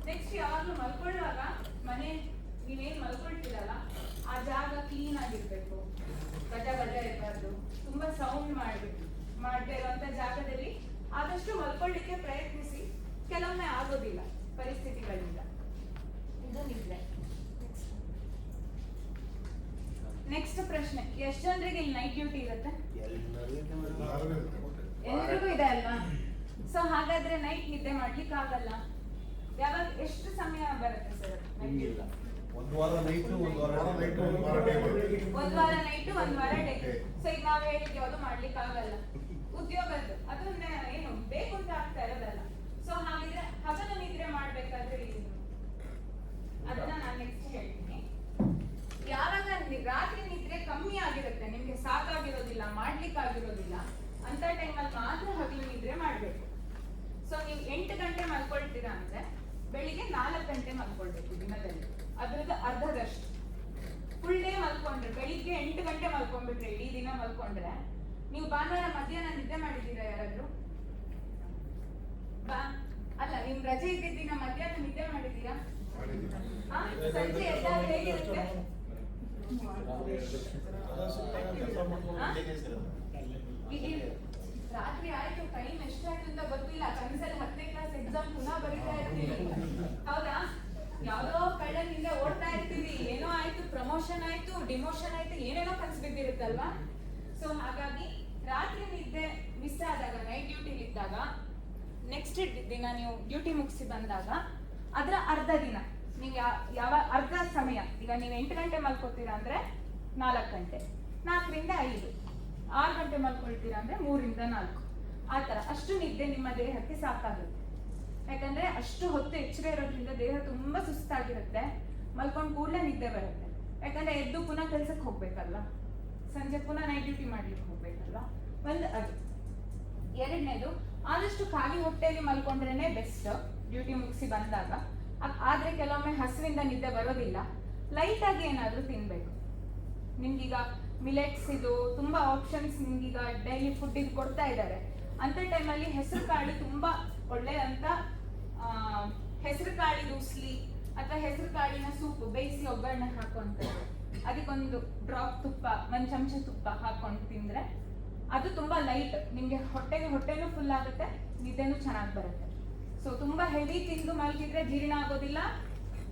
ನೆಕ್ಸ್ಟ್, ಯಾವಾಗ್ಲೂ ಮಲ್ಕೊಳ್ಳುವಾಗ ಮನೆ ನೀವೇನ್ ಮಲ್ಕೊಳ್ತೀರಲ್ಲ ಆ ಜಾಗ ಕ್ಲೀನ್ ಆಗಿರ್ಬೇಕು, ಗಜ ಇರಬಾರ್ದು, ತುಂಬಾ ಸೌಂಡ್ ಮಾಡದೇ ಇರುವಂತ ಜಾಗದಲ್ಲಿ ಆದಷ್ಟು ಮಲ್ಕೊಳ್ಳಿಕ್ಕೆ ಪ್ರಯತ್ನಿಸಿ. ಕೆಲವೊಮ್ಮೆ ಆಗೋದಿಲ್ಲ ಪರಿಸ್ಥಿತಿಗಳಿಂದ. ಇದು ನಿದ್ರೆ. ನೆಕ್ಸ್ಟ್ ಪ್ರಶ್ನೆ, ಎಷ್ಟು ಜನರಿಗೆ ಇಲ್ಲಿ ನೈಟ್ ಡ್ಯೂಟಿ ಇರುತ್ತೆ? ಎಲ್ರಿಗೂ ಇದೆ ಅಲ್ವಾ? ಸೊ ಹಾಗಾದ್ರೆ ನೈಟ್ ನಿದ್ದೆ ಮಾಡ್ಲಿಕ್ಕೆ ಆಗಲ್ಲ. ಯಾವಾಗ ಎಷ್ಟು ಸಮಯ ಬರುತ್ತೆ ಸರ್? ಒಂದು ವಾರ ನೈಟು, ಒಂದು ವಾರ ಡೇ. ಒಂದ್ ವಾರ ನೈಟು, ಒಂದ್ ವಾರ ಡೇ. ಸೊ ಈಗ ನಾವ್ ಹೇಳಿದ್ ಯಾವ್ದು ಮಾಡ್ಲಿಕ್ಕೆ ಆಗಲ್ಲ. ಉದ್ಯೋಗದ್ದು ಅದನ್ನ ಏನು ಬೇಕು ಅಂತ ಆಗ್ತಾ ಇರೋದಲ್ಲ. ಸೊ ಹಾಗಿದ್ರೆ ಹಗಲು ನಿದ್ರೆ ಮಾಡ್ಬೇಕಾದ್ರೆ ಅದನ್ನ ನಾನು ನೆಕ್ಸ್ಟ್ ಹೇಳ್ತೀನಿ. ಯಾವಾಗ ರಾತ್ರಿ ನಿದ್ರೆ ಕಮ್ಮಿ ಆಗಿರುತ್ತೆ, ನಿಮ್ಗೆ ಸಾಕಾಗಿರೋದಿಲ್ಲ, ಮಾಡ್ಲಿಕ್ಕೆ ಆಗಿರೋದಿಲ್ಲ ಅಂತ ಟೈಮಲ್ಲಿ ಮಾತ್ರ ಹಗಲು ನಿದ್ರೆ ಮಾಡ್ಬೇಕು. ಸೊ ನೀವು 8 ಗಂಟೆ ಮಲ್ಕೊಳ್ತೀರಾ ಅಂದ್ರೆ ಬೆಳಿಗ್ಗೆ 4 ಗಂಟೆ ಮಲ್ಕೊಳ್ಬೇಕು ದಿನದಲ್ಲಿ, ಅದ್ರದ್ದು ಅರ್ಧದಷ್ಟು. ಫುಲ್ ಡೇ ಮಲ್ಕೊಂಡ್ರೆ ಬೆಳಿಗ್ಗೆ 8 ಗಂಟೆ ಮಲ್ಕೊಂಡ್ಬಿಟ್ರೆ ಇಡೀ ದಿನ ಮಲ್ಕೊಂಡ್ರೆ, ನೀವು ಭಾನುವಾರ ಮಧ್ಯಾಹ್ನ ನಿದ್ದೆ ಮಾಡಿದ್ದೀರಾ ಯಾರಾದ್ರೂ? ಅಲ್ಲ, ನಿಮ್ ರಜೆ ಇದ್ದಿದ್ದ ದಿನ ಮಧ್ಯಾಹ್ನ ನಿದ್ದೆ ಮಾಡಿದ್ದೀರಾ? ಸಂಜೆ ಎದ್ದಾಗ ಹೇಗಿರುತ್ತೆ? ರಾತ್ರಿ ಆಯ್ತು, ಟೈಮ್ ಎಷ್ಟಾಯ್ತು ಅಂತ ಗೊತ್ತಿಲ್ಲ, ಕನಸಲ್ಲಿ 10ನೇ ಕ್ಲಾಸ್ ಎಕ್ಸಾಮ್ ಪುನಃ ಬರೀತಾ ಇರ್ತೀವಿ, ಹೌದಾ? ಯಾವ್ದೋ ಕಳ್ಳನಿಂದ ಓಡ್ತಾ ಇರ್ತೀವಿ, ಏನೋ ಆಯ್ತು, ಪ್ರಮೋಷನ್ ಆಯ್ತು, ಡಿಮೋಷನ್ ಆಯ್ತು, ಏನೇನೋ ಕನ್ಸು ಬಿದ್ದಿರುತ್ತಲ್ವಾ? ಸೊ ಹಾಗಾಗಿ ರಾತ್ರಿ ನಿದ್ದೆ ಮಿಸ್ ಆದಾಗ, ನೈಟ್ ಡ್ಯೂಟಿಲಿ ಇದ್ದಾಗ, ನೆಕ್ಸ್ಟ್ ದಿನ ನೀವು ಡ್ಯೂಟಿ ಮುಗಿಸಿ ಬಂದಾಗ ಅದರ ಅರ್ಧ ದಿನ ನೀವು ಯಾವ ಅರ್ಧ ಸಮಯ, ಈಗ ನೀವು 8 ಗಂಟೆ ಮಲ್ಕೋತೀರಾ ಅಂದ್ರೆ 4 ಗಂಟೆ, 4 ರಿಂದ 5, 6 ಗಂಟೆ ಮಲ್ಕೊಳ್ತೀರಾ ಅಂದ್ರೆ 3 ರಿಂದ 4, ಆ ತರ ಅಷ್ಟು ನಿದ್ದೆ ನಿಮ್ಮ ದೇಹಕ್ಕೆ ಸಾಕಾಗುತ್ತೆ. ಯಾಕಂದ್ರೆ ಅಷ್ಟು ಹೊತ್ತು ಎಚ್ಚರ ಇರೋದ್ರಿಂದ ದೇಹ ತುಂಬಾ ಸುಸ್ತಾಗಿರುತ್ತೆ, ಮಲ್ಕೊಂಡು ಕೂಡಲೇ ನಿದ್ದೆ ಬರುತ್ತೆ. ಯಾಕಂದ್ರೆ ಎದ್ದು ಪುನಃ ಕೆಲ್ಸಕ್ಕೆ ಹೋಗ್ಬೇಕಲ್ಲ, ಸಂಜೆ ಪುನಃ ನೈಟ್ ಡ್ಯೂಟಿ ಮಾಡ್ಲಿಕ್ಕೆ ಹೋಗ್ಬೇಕಲ್ಲ, ಒಂದು ಅದು. ಎರಡನೇದು, ಆದಷ್ಟು ಖಾಲಿ ಹೊಟ್ಟೆಯಲ್ಲಿ ಮಲ್ಕೊಂಡ್ರೇನೆ ಬೆಸ್ಟ್ ಡ್ಯೂಟಿ ಮುಗಿಸಿ ಬಂದಾಗ. ಆದ್ರೆ ಕೆಲವೊಮ್ಮೆ ಹಸುವಿಂದ ನಿದ್ದೆ ಬರೋದಿಲ್ಲ, ಲೈಟ್ ಆಗಿ ಏನಾದ್ರೂ ತಿನ್ಬೇಕು. ನಿಮ್ಗೀಗ ಮಿಲೆಟ್ಸ್ ಇದು ತುಂಬಾ ಆಪ್ಷನ್ಸ್ ನಿಮ್ಗೀಗ ಡೈಲಿ ಫುಡ್ ಇದು ಕೊಡ್ತಾ ಇದ್ದಾರೆ. ಅಂತ ಟೈಮಲ್ಲಿ ಹೆಸರು ಕಾಳು ತುಂಬಾ ಒಳ್ಳೆ ಅಂತ ಹೆಸರು ಕಾಳಿನ ಉಸ್ಲಿ ಅಥವಾ ಹೆಸರು ಕಾಳಿನ ಸೂಪ್ ಬೇಯಿಸಿ ಒಗ್ಗರಣೆ ಹಾಕೊಂತಾರೆ, ಅದಕ್ಕೊಂದು ಡ್ರಾಪ್ ತುಪ್ಪ, 1 ಚಮಚ ತುಪ್ಪ ಹಾಕೊಂಡು ತಿಂದ್ರೆ ಅದು ತುಂಬಾ ಲೈಟ್, ನಿಮ್ಗೆ ಹೊಟ್ಟೆನೂ ಫುಲ್ ಆಗುತ್ತೆ, ನಿದ್ದೆನೂ ಚೆನ್ನಾಗಿ ಬರುತ್ತೆ. ಸೊ ತುಂಬಾ ಹೆವಿ ತಿಂದು ಮಲಗಿದ್ರೆ ಜೀರ್ಣ ಆಗೋದಿಲ್ಲ,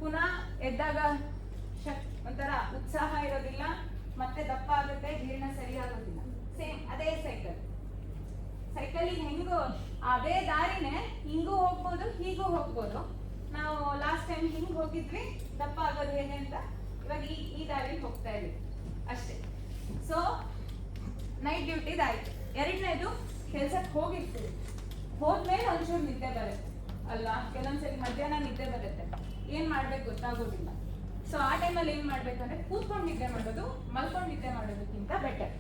ಪುನಃ ಎದ್ದಾಗ ಒಂಥರ ಉತ್ಸಾಹ ಇರೋದಿಲ್ಲ, ಮತ್ತೆ ದಪ್ಪ ಆಗುತ್ತೆ, ಜೀರ್ಣ ಸರಿ ಆಗೋದಿಲ್ಲ. ಸೇಮ್ ಅದೇ ಸೈಕಲ್ ಹೆಂಗು ಅದೇ ದಾರಿನೇ ಹಿಂಗೂ ಹೋಗ್ಬೋದು, ಹೀಗೂ ಹೋಗ್ಬೋದು. ನಾವು ಲಾಸ್ಟ್ ಟೈಮ್ ಹಿಂಗ್ ಹೋಗಿದ್ವಿ, ದಪ್ಪ ಆಗೋದು ಹೇಗೆ ಅಂತ ಇವಾಗ ಈ ದಾರಿಲಿ ಹೋಗ್ತಾ ಇದೀವಿ ಅಷ್ಟೇ. ಸೊ ನೈಟ್ ಡ್ಯೂಟಿದಾಯ್ತು. ಎರಡನೇದು, ಕೆಲ್ಸಕ್ಕೆ ಹೋಗಿರ್ತೀವಿ, ಹೋದ್ಮೇಲೆ ಒಂಚೂರು ನಿದ್ದೆ ಬರುತ್ತೆ ಅಲ್ವಾ? ಕೆಲವೊಂದ್ಸರಿ ಮಧ್ಯಾಹ್ನ ನಿದ್ದೆ ಬರುತ್ತೆ, ಏನ್ ಮಾಡ್ಬೇಕು ಗೊತ್ತಾಗೋದಿಲ್ಲ. ಸೊ ಆ ಟೈಮಲ್ಲಿ ಏನ್ ಮಾಡ್ಬೇಕಂದ್ರೆ ಕೂತ್ಕೊಂಡು ನಿದ್ದೆ ಮಾಡೋದು ಮಲ್ಕೊಂಡು ನಿದ್ದೆ ಮಾಡೋದಕ್ಕಿಂತ ಬೆಟರ್.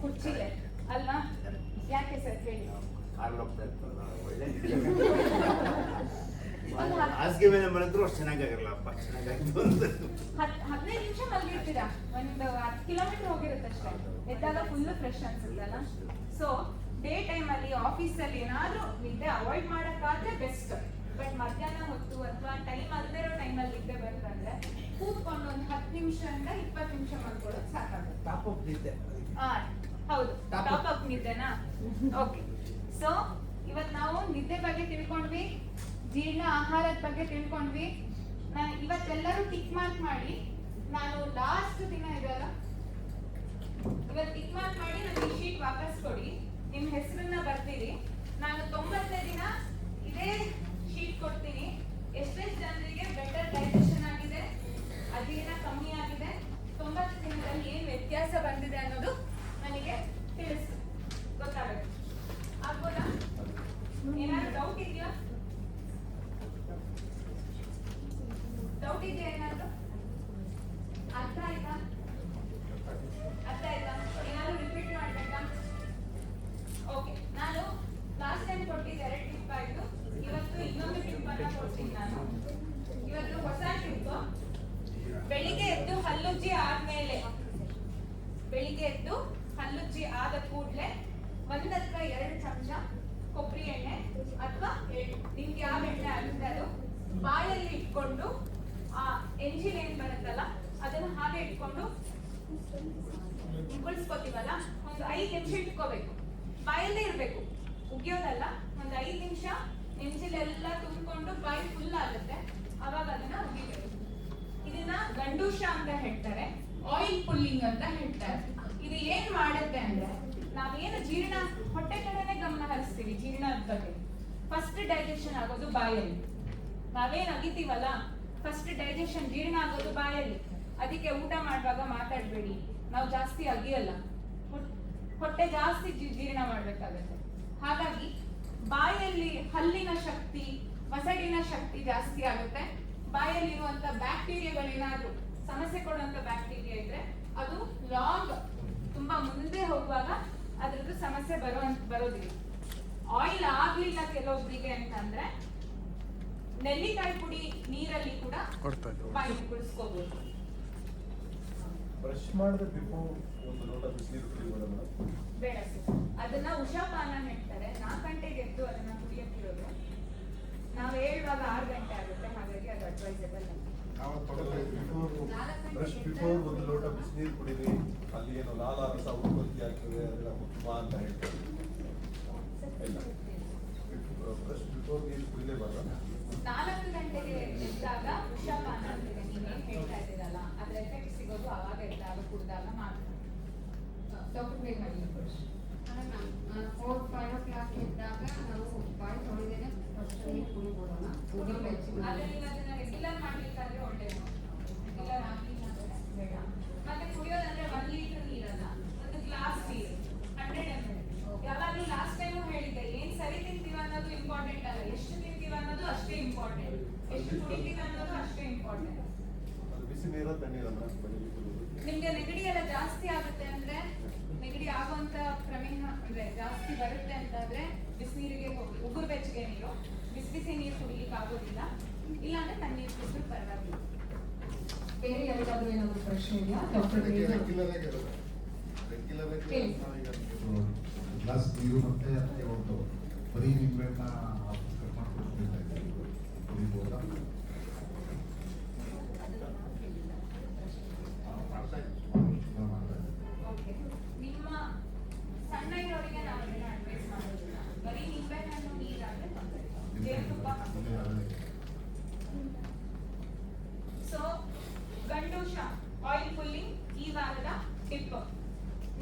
ಕುರ್ಚಿಲೆ ಅಲ್ವಾ? ಯಾಕೆ ಸರ್ ಹೇಳಿ? ಹಾಸಿಗೆ ಮೇಲೆ ಮಲಗಿದ್ರು ಅಷ್ಟು ಚೆನ್ನಾಗಾಗಿರಲ್ಲಪ್ಪ, ಚೆನ್ನಾಗಾಗಿತ್ತು ಅಂತ. 15 ನಿಮಿಷ ಮಲಗಿರ್ತೀರಾ, ಒಂದು 10 ಕಿಲೋಮೀಟರ್ ಹೋಗಿರುತ್ತೆ ಅಷ್ಟೇ, ಎದ್ದಾಗ ಫುಲ್ ಫ್ರೆಶ್ ಅನ್ಸುತ್ತಲ್ಲ. ಸೊ ಡೇ ಟೈಮ್ ಅಲ್ಲಿ ಆಫೀಸಲ್ಲಿ ಏನಾದ್ರೂ ನಿದ್ದೆ ಅವಾಯ್ಡ್ ಮಾಡಕ್ಕಾದ್ರೆ ಬೆಸ್ಟ್. ಬಟ್ ಮಧ್ಯಾಹ್ನ ಹೊತ್ತು ಅಥವಾ ಟೈಮ್ ಅಲ್ಲದೆ ಇರೋ ಟೈಮಲ್ಲಿ ನಿದ್ದೆ ಬರ್ತಂದ್ರೆ ಕೂತ್ಕೊಂಡು ಒಂದು 10 ನಿಮಿಷದಿಂದ 20 ನಿಮಿಷ ಮಲ್ಕೊಳ್ಳೋದು ಸಾಕಾಗುತ್ತೆ. ಟಾಪ್ ಅಪ್ ನಿದ್ದೆ. ಹೌದು, Top ಟಾಪ್ ಅಪ್ ನಿದ್ದೆನಾ? ಓಕೆ. ಸೊ ಇವತ್ತು ನಾವು ನಿದ್ದೆ ಬಗ್ಗೆ ತಿಳ್ಕೊಂಡ್ವಿ, ಜೀರ್ಣ ಆಹಾರದ ಬಗ್ಗೆ ತಿಳ್ಕೊಂಡ್ವಿ. ನಾನು ಇವತ್ತೆಲ್ಲರೂ ಟಿಕ್ ಮಾರ್ಕ್ ಮಾಡಿ, ನಾನು ಲಾಸ್ಟ್ ದಿನ ಇದೆಯಲ್ಲ ಇವತ್ತು ಟಿಕ್ ಮಾರ್ಕ್ ಮಾಡಿ ನನಗೆ ಈ ಶೀಟ್ ವಾಪಸ್ ಕೊಡಿ, ನಿಮ್ಮ ಹೆಸರನ್ನ ಬರ್ತೀರಿ. ನಾನು 90ನೇ ದಿನ ಇದೇ ಶೀಟ್ ಕೊಡ್ತೀನಿ. ಎಷ್ಟೆಷ್ಟು ಜನರಿಗೆ ಬೆಟರ್ ಡೈಜೆಷನ್ ಆಗಿದೆ, ಅಜೀರ್ಣ ಕಮ್ಮಿ ಆಗಿದೆ, 90 ದಿನದಲ್ಲಿ ಏನು ವ್ಯತ್ಯಾಸ ಬಂದಿದೆ ಅನ್ನೋದು ನನಗೆ ತಿಳಿಸು, ಗೊತ್ತಾಗುತ್ತೆ. ಆಗ್ಬೋದಾ? ಏನಾದ್ರು ಡೌಟ್ ಇದೆಯಾ? ಡೌಟ್ ಇದೆಯಾ ಏನಾದ್ರು? ಅರ್ಥ ಆಯ್ತಾ? ಅರ್ಥ ಆಯ್ತಾ? ಏನಾದ್ರು ರಿಪೀಟ್ ಮಾಡ್ಬೇಕಾ? ಓಕೆ. ನಾನು ಲಾಸ್ಟ್ ಟೈಮ್ ಕೊಟ್ಟಿದ್ದೆ 2 ಟಿಪ್ ಆಯ್ತು. ಇವತ್ತು ಇನ್ನೊಂದು ಟಿಪ್ ಅನ್ನ ಕೊಡ್ತೀನಿ ನಾನು. ಇವತ್ತು ಹೊಸ ಟಿಪ್. ಬೆಳಿಗ್ಗೆ ಎದ್ದು ಹಲ್ಲುಜ್ಜಿ ಆದ್ಮೇಲೆ, ಬೆಳಿಗ್ಗೆ ಎದ್ದು ಹಲ್ಲುಜ್ಜಿ ಆದ ಕೂಡಲೇ 1 ಅಥವಾ 2 ಚಮಚ ಕೊಬ್ಬರಿ ಎಣ್ಣೆ ಅಥವಾ ನಿಮ್ಗೆ ಯಾವ ಎಣ್ಣೆ ಆಗುತ್ತೆ ಅದು ಬಾಯಲ್ಲಿ ಇಟ್ಕೊಂಡು, ಆ ಎಂಜಿನ್ ಏನ್ ಬರುತ್ತಲ್ಲ ಅದನ್ನ ಹಾಗೆ ಇಟ್ಕೊಂಡು ಉಗುಳಿಸ್ಕೊತೀವಲ್ಲ, ಒಂದು 5 ನಿಮಿಷ ಇಟ್ಕೋಬೇಕು. ಬಾಯಲ್ಲೇ ಇರ್ಬೇಕು, ಉಗಿಯೋದಲ್ಲ. ಒಂದು 5 ನಿಮಿಷ ಎಂಜಿಲೆಲ್ಲ ತುಂಬಿಕೊಂಡು ಬಾಯಿ ಫುಲ್ ಆಗುತ್ತೆ, ಅವಾಗ ಅದನ್ನ ಉಗಿಬೇಕು. ಇದನ್ನ ಗಂಡೂಷ ಅಂತ ಹೇಳ್ತಾರೆ, ಆಯಿಲ್ ಪುಲ್ಲಿಂಗ್ ಅಂತ ಹೇಳ್ತಾರೆ. ಇದು ಏನ್ ಮಾಡುತ್ತೆ ಅಂದ್ರೆ, ನಾವೇನು ಜೀರ್ಣ ಹೊಟ್ಟೆ ಕಡೆನೆ ಗಮನ ಹರಿಸ್ತೀವಿ ಜೀರ್ಣದ ಬಗ್ಗೆ. ಫಸ್ಟ್ ಡೈಜೆಷನ್ ಆಗೋದು ಬಾಯಲ್ಲಿ. ನಾವೇನ್ ಅಗಿತೀವಲ್ಲ, ಫಸ್ಟ್ ಡೈಜೆಷನ್ ಜೀರ್ಣ ಆಗೋದು ಬಾಯಲ್ಲಿ. ಅದಕ್ಕೆ ಊಟ ಮಾಡುವಾಗ ಮಾತಾಡ್ಬೇಡಿ, ನಾವು ಜಾಸ್ತಿ ಅಗಿಯಲ್ಲ, ಹೊಟ್ಟೆ ಜಾಸ್ತಿ ಜೀರ್ಣ ಮಾಡ್ಬೇಕಾಗತ್ತೆ. ಹಾಗಾಗಿ ಬಾಯಲ್ಲಿ ಹಲ್ಲಿನ ಶಕ್ತಿ, ಮಸಡಿನ ಶಕ್ತಿ ಜಾಸ್ತಿ ಆಗುತ್ತೆ. ಬಾಯಲ್ಲಿರುವಂತ ಬ್ಯಾಕ್ಟೀರಿಯಾಗಳೇನಾದ್ರೂ ಸಮಸ್ಯೆ ಕೊಡುವಂತ ಬ್ಯಾಕ್ಟೀರಿಯಾ ಇದ್ರೆ ಅದು ಲಾಂಗ್ ತುಂಬಾ ಮುಂದೆ ಹೋಗುವಾಗ ಅದ್ರದ್ದು ಸಮಸ್ಯೆ ಬರೋದಿಲ್ಲ. ಆಯಿಲ್ ಆಗ್ಲಿಲ್ಲ ಕೆಲವೊಬ್ಬರಿಗೆ ಅಂತಂದ್ರೆ ನೆಲ್ಲಿಕಾಯಿ ಪುಡಿ ನೀರಲ್ಲಿ ಕೂಡ ಬಾಯಿ ಕುಡಿಸ್ಕೋಬಹುದು. ಬ್ರಷ್ ಮಾಡಿದ್ರೆ ಬಿಫೋರ್ ಒಂದು ಲೋಟ ಬಿಸಿನೀರು ಕುಡಿಯೋದು ಮೇಡಮ್? ಬೇಡ ಸರ್, ಅದನ್ನ ಉಷಾಪಾನ ಹೇಳ್ತಾರೆ. 4 ಗಂಟೆಗೆ ಎದ್ದು ಅದನ್ನ ಕುಡಿಯಕ್ಕಿರೋದು. ನಾವು ಹೇಳುವಾಗ 6 ಗಂಟೆ ಆಗುತ್ತೆ, ಹಾಗಾಗಿ ಅದು ಅಡ್ವೈಸಬಲ್ ಅಂತ. ಬ್ರಷ್ ಬಿಫೋರ್ ಒಂದು ಲೋಟ ಬಿಸಿನೀರು ಕುಡಿರಿ, ಅಲ್ಲಿ ಏನು ಲಾಲಾರಸ ಉತ್ಪತ್ತಿ ಆಗ್ತದೆ, ಅದೆಲ್ಲ ಉತ್ತಮ ಅಂತ ಹೇಳ್ತಾರೆ. ಬ್ರಷ್ ಬಿಫೋರ್ ನೀರು ಕುಡಿಲೇಬಾರ್ದು. 4 ಗಂಟೆಗೆ ಎದ್ದಾಗ ಉಷಾಪಾನ ಅಂತಿದೆ, ನೀವೇನ್ ಹೇಳ್ತಾ ಇದ್ದೀರಲ್ಲ ಅದ್ರ ಎಫೆಕ್ಟ್ ಸಿಗೋದು ಅವಾಗ ಎದ್ದಾಗ ಕುಡಿದಾಗ ಮಾತ್ರ. ಡಾಕ್ಟರ್ ಬೇಗ ಮಾಡಿ. 4-5 o'clock ಇದ್ದಾಗ ನಾವು ಬಾಯಿ ತೊಳೆದೇನೆ ಫಸ್ಟ್ ನೀರು ಕುಡಿಬೋದಲ್ಲ? ಆದ್ರೆ ನೀವು ಅದನ್ನ ರೆಗ್ಯುಲರ್ ಮಾಡ್ಲಿಕ್ಕಾದ್ರೆ ಒಳ್ಳೇದು. ರೆಗ್ಯುಲರ್ ಆಗ್ಲಿಲ್ಲ ಅಂದ್ರೆ ಬೇಡ. ಮತ್ತೆ ಕುಡಿಯೋದಂದ್ರೆ 1 ಲೀಟರ್ ನೀರಲ್ಲ, ಒಂದು ಗ್ಲಾಸ್ ನೀರು 100 ml. ಯಾವಾಗ್ಲೂ ಲಾಸ್ಟ್ ಟೈಮು ಹೇಳಿದ್ದೆ, ಏನ್ ಸರಿ ತಿಂತೀವ ಅನ್ನೋದು ಇಂಪಾರ್ಟೆಂಟ್ ಅಲ್ಲ, ಎಷ್ಟು ತಿಂತೀವ ಅನ್ನೋದು ಅಷ್ಟೇ ಇಂಪಾರ್ಟೆಂಟ್, ಎಷ್ಟು ಕುಡಿತೀವಿ ಅನ್ನೋದು ಅಷ್ಟೇ ಇಂಪಾರ್ಟೆಂಟ್. ಬಿಸಿ ನೀರ ತಣ್ಣೀರ ಬೆಳಿಗ್ಗೆ ಕುಡಿಯೋದು. ನಿಮ್ಗೆ ನೆಗಡಿ ಎಲ್ಲ ಜಾಸ್ತಿ ಆಗುತ್ತೆ ಅಂದ್ರೆ, ನೆಗಡಿ ಆಗುವಂತ ಪ್ರಮೇಹ ಅಂದ್ರೆ ಜಾಸ್ತಿ ಬರುತ್ತೆ ಅಂತಂದ್ರೆ ಬಿಸಿನೀರಿಗೆ ಹೋಗಿ, ಉಗುರು ಬೆಚ್ಚಗೆ ನೀರು, ಬಿಸಿ ನೀರು ಕುಡಿಲಿಕ್ಕೆ ಆಗೋದಿಲ್ಲ. ಇಲ್ಲ ಅಂದ್ರೆ ತಣ್ಣೀರು ಕುಡಿದ್ರು ಪರವಾಗಿಲ್ಲ. ಬೇರೆ ಯಾರಿಗಾದ್ರೂ ಏನಾದ್ರು ಪ್ರಶ್ನೆ ಇದೆಯಾ ಡಾಕ್ಟರ್? ಗ್ಲಾಸ್ ನೀರು ಮತ್ತೆ ಅದಕ್ಕೆ ಒಂದು ಬರೀ ನಿಂಬೆಹಣ್ಣ ಕಟ್ ಮಾಡ್ಕೊಡ್ಬೇಕಾಗಿ ಕುಡಿಬೋದಾ? ಓಕೆ, ನಿಮ್ಮ ಸಣ್ಣ ಇರೋರಿಗೆ ನಾವು ಅದನ್ನ ಅಡ್ವೈಸ್ ಮಾಡೋದಿಲ್ಲ. ಬರೀ ನಿಂಬೆಹಣ್ಣು ನೀರಾದ್ರೆ ಜೇನುತುಪ್ಪ ಹಾಕೋದು. ಸೊ ಗಂಡೂಷ ಆಯಿಲ್ ಪುಲ್ಲಿಂಗ್ ಈ ವಾರದ ಟಿಪ್.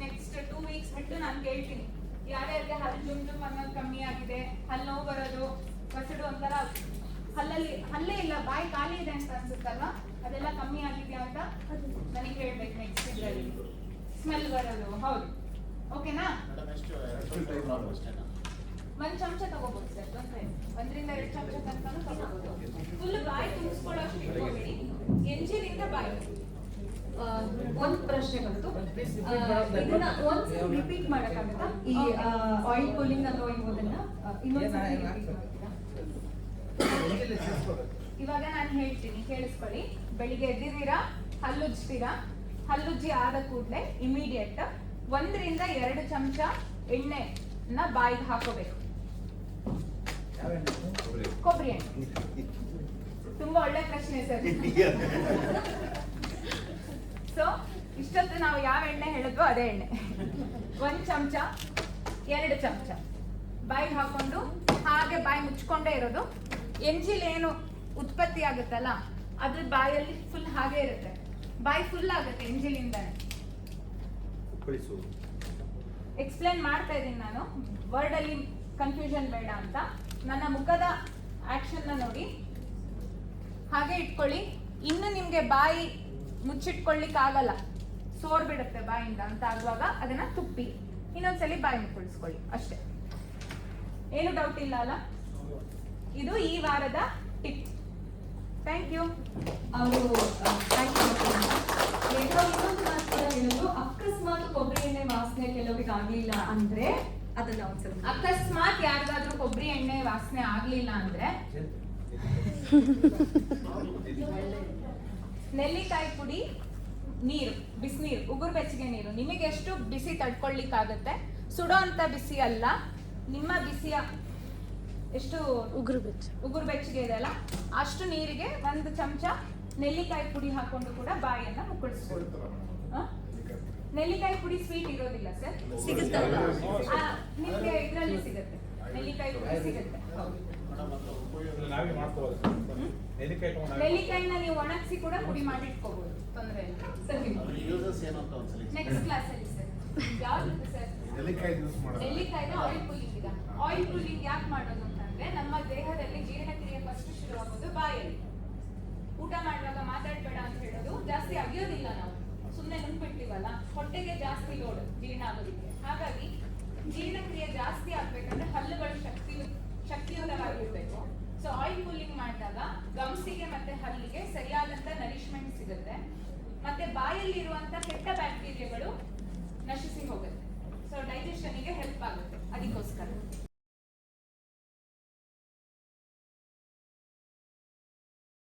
ನೆಕ್ಸ್ಟ್ 2 ವೀಕ್ಸ್ ಬಿಟ್ಟು ನಾನು ಕೇಳ್ತೀನಿ ಯಾರ್ಯಾರಿಗೆ ಹಲ್ಲು ಜುಮ್ ಅನ್ನೋದು ಕಮ್ಮಿ ಆಗಿದೆ, ಹಲ್ಲು ನೋವು ಬರೋದು, ಕಸಡು ಒಂಥರ ಹಲ್ಲೇ ಇಲ್ಲ, ಬಾಯಿ ಖಾಲಿ ಇದೆ ಅಂತ ಅನ್ಸುತ್ತಲ್ವಾ, ಅದೆಲ್ಲ ಕಮ್ಮಿ ಆಗಿದೆಯಾ ಅಂತ ನನಗೆ ಹೇಳ್ಬೇಕು. ನೆಕ್ಸ್ಟ್ ಇದರಲ್ಲಿ ಸ್ಮೆಲ್ ಬರೋದು, ಹೌದು, ಓಕೆನಾ? 1 ಚಮಚ ತಗೋಬಹುದು ಸರ್, ತೊಂದರೆ 1 ರಿಂದ 2 ಚಮಚ ತನಕ ತಗೋಬಹುದು. ಫುಲ್ ಬಾಯಿ ತುಂಬಿಸ್ಕೊಳ್ಳೋಷ್ಟು ಇಟ್ಕೋಬೇಡಿ. ಎಂಜಿನಿಂದ ಬಾಯಿ. ಒಂದು ಪ್ರಶ್ನೆ ಬಂತು. ಇದನ್ನ ಒಂದ್ಸಲ ರಿಪೀಟ್ ಮಾಡಕ್ಕಾಗತ್ತಾ? ಈ ಆಯಿಲ್ ಕೂಲಿಂಗ್ ಅನ್ನೋ ಎಂಬುದನ್ನ ಇನ್ನೊಂದ್ಸಲ ರಿಪೀಟ್ ಮಾಡ್ತೀರಾ? ಇವಾಗ ನಾನು ಹೇಳ್ತೀನಿ, ಕೇಳಿಸ್ಕೊಳ್ಳಿ. ಬೆಳಿಗ್ಗೆ ಎದ್ದಿದ್ದೀರಾ, ಹಲ್ಲುಜ್ತೀರಾ, ಹಲ್ಲುಜ್ಜಿ ಆದ ಕೂಡಲೇ ಇಮಿಡಿಯೇಟ್ 1 ರಿಂದ 2 ಚಮಚ ಎಣ್ಣೆನ ಬಾಯಿಗೆ ಹಾಕೋಬೇಕು. ಕೊಬ್ಬರಿ ಎಣ್ಣೆ. ತುಂಬಾ ಒಳ್ಳೆ ಪ್ರಶ್ನೆ ಸರ್. ಸೊ ಇಷ್ಟೊತ್ತು ನಾವು ಯಾವ ಎಣ್ಣೆ ಹೇಳಿದ್ವೋ ಅದೇ ಎಣ್ಣೆ. 1 ಚಮಚ 2 ಚಮಚ ಬಾಯಿಗೆ ಹಾಕೊಂಡು ಹಾಗೆ ಬಾಯಿ ಮುಚ್ಕೊಂಡೇ ಇರೋದು. ಎಂಜಿಲ್ ಏನು ಉತ್ಪತ್ತಿ ಆಗುತ್ತಲ್ಲ ಅದ್ರ ಬಾಯಲ್ಲಿ ಫುಲ್ ಹಾಗೆ ಇರುತ್ತೆ. ಬಾಯಿ ಫುಲ್ ಆಗುತ್ತೆ ಎಂಜಿಲಿಂದಾನೆ. ಎಕ್ಸ್ಪ್ಲೇನ್ ಮಾಡ್ತಾ ಇದ್ದೀನಿ ನಾನು, ವರ್ಡ್ ಅಲ್ಲಿ ಕನ್ಫ್ಯೂಷನ್ ಬೇಡ ಅಂತ. ನನ್ನ ಮುಖದ ಆಕ್ಷನ್ ನೋಡಿ, ಹಾಗೆ ಇಟ್ಕೊಳ್ಳಿ. ಇನ್ನು ನಿಮ್ಗೆ ಬಾಯಿ ಮುಚ್ಚಿಟ್ಕೊಳ್ಳಿಕ್ ಆಗಲ್ಲ, ಸೋರ್ ಬಿಡುತ್ತೆ ಬಾಯಿಂದ ಅಂತ ಆಗುವಾಗ ಅದನ್ನ ತುಪ್ಪಿ ಇನ್ನೊಂದ್ಸಲಿ ಬಾಯಿ ಮುಚ್ಚಿಸ್ಕೊಳ್ಳಿ ಅಷ್ಟೇ. ಏನು ಡೌಟ್ ಇಲ್ಲ ಅಲ್ಲ? ಇದು ಈ ವಾರದ ಟಿಪ್. Thank you. ಅವರು ಇನ್ನೊಂದು ಮಾತು ಕೂಡ ಹೇಳಿದ್ರು, ಅಕಸ್ಮಾತ್ ಕೊಬ್ಬರಿ ಎಣ್ಣೆ ವಾಸನೆ ಕೆಲವರಿಗೆ ಆಗ್ಲಿಲ್ಲ ಅಂದ್ರೆ ಅದನ್ನ ಒಂದ್ಸಲ ಅಕಸ್ಮಾತ್ ಯಾರಿಗಾದ್ರೂ ಕೊಬ್ಬರಿ ಎಣ್ಣೆ ವಾಸನೆ ಆಗ್ಲಿಲ್ಲ ಅಂದ್ರೆ ನೆಲ್ಲಿಕಾಯಿ ಪುಡಿ, ನೀರು, ಬಿಸಿನೀರು, ಉಗುರು ಬೆಚ್ಚಗೆ ನೀರು. ನಿಮಗೆ ಎಷ್ಟು ಬಿಸಿ ತಡ್ಕೊಳ್ಳಿಕ್ಕಾಗತ್ತೆ, ಸುಡೋ ಅಂತ ಬಿಸಿ ಅಲ್ಲ, ನಿಮ್ಮ ಬಿಸಿಯ ಎಷ್ಟು ಉಗುರು ಬೆಚ್ಚಗೆ ಇದೆ ಅಲ್ಲ ಅಷ್ಟು ನೀರಿಗೆ 1 ಚಮಚ ನೆಲ್ಲಿಕಾಯಿ ಪುಡಿ ಹಾಕೊಂಡು ಕೂಡ ಬಾಯಿಯನ್ನ ಮುಕ್ಕಳಿಸ್ಬೋದು. ನೆಲ್ಲಿಕಾಯಿ ಪುಡಿ ಸ್ವೀಟ್ ಇರೋದಿಲ್ಲ ಸರ್, ಸಿಗುತ್ತಲ್ಲ ನಿಮ್ಗೆ ಇದರಲ್ಲಿ ಸಿಗುತ್ತೆ, ನೆಲ್ಲಿಕಾಯಿ ಪುಡಿ ಸಿಗುತ್ತೆ. ನೆಲ್ಲಿಕಾಯಿನ ನೀವು ಒಣಗಿಸಿ ಕೂಡ ಪುಡಿ ಮಾಡಿ ಇಟ್ಕೋಬಹುದು, ತೊಂದರೆ ಇಲ್ಲ. ಸರಿ, ನೆಕ್ಸ್ಟ್ ಕ್ಲಾಸ್ ಅಲ್ಲಿ ಸರ್ ಯಾವ್ದು ಸರ್? ನೆಲ್ಲಿಕಾಯಿನ ಆಯಿಲ್ ಕೂಲಿಂಗ್ ಇದೆ. ಆಯಿಲ್ ಕೂಲಿಂಗ್ ಯಾಕೆ ಮಾಡೋದು ಅಂತಂದ್ರೆ, ನಮ್ಮ ದೇಹದಲ್ಲಿ ಜೀರ್ಣಕ್ರಿಯೆ ಫಸ್ಟ್ ಶುರು ಆಗೋದು ಬಾಯಲ್ಲಿ. ಊಟ ಮಾಡುವಾಗ ಮಾತಾಡ್ಬೇಡ ಅಂತ ಹೇಳೋದು, ಜಾಸ್ತಿ ಅಗಿಯೋದಿಲ್ಲ, ನಾವು ಸುಮ್ಮನೆ ನುಂಗ್ಬಿಡ್ತೀವಲ್ಲ, ಹೊಟ್ಟೆಗೆ ಜಾಸ್ತಿ ಲೋಡ್ ಜೀರ್ಣ ಆಗೋದಿಕ್ಕೆ. ಹಾಗಾಗಿ ಜೀರ್ಣಕ್ರಿಯೆ ಜಾಸ್ತಿ ಆಗ್ಬೇಕಂದ್ರೆ ಹಲ್ಲುಗಳು ಶಕ್ತಿಯುತವಾಗಿರ್ಬೇಕು. ಸೊ ಆಯಿಲ್ ಕೂಲಿಂಗ್ ಮಾಡಿದಾಗ ಗಮ್ಸಿಗೆ ಮತ್ತೆ ಹಲ್ಲಿಗೆ ಸರಿಯಾದಂತ ನರಿಶ್ಮೆಂಟ್ ಸಿಗುತ್ತೆ, ಮತ್ತೆ ಬಾಯಲ್ಲಿರುವಂತ ಕೆಟ್ಟ ಬ್ಯಾಕ್ಟೀರಿಯಾಗಳು ನಶಿಸಿ ಹೋಗುತ್ತೆ. ಸೊ ಡೈಜೆಷನ್ಗೆ ಹೆಲ್ಪ್ ಆಗುತ್ತೆ, ಅದಕ್ಕೋಸ್ಕರ.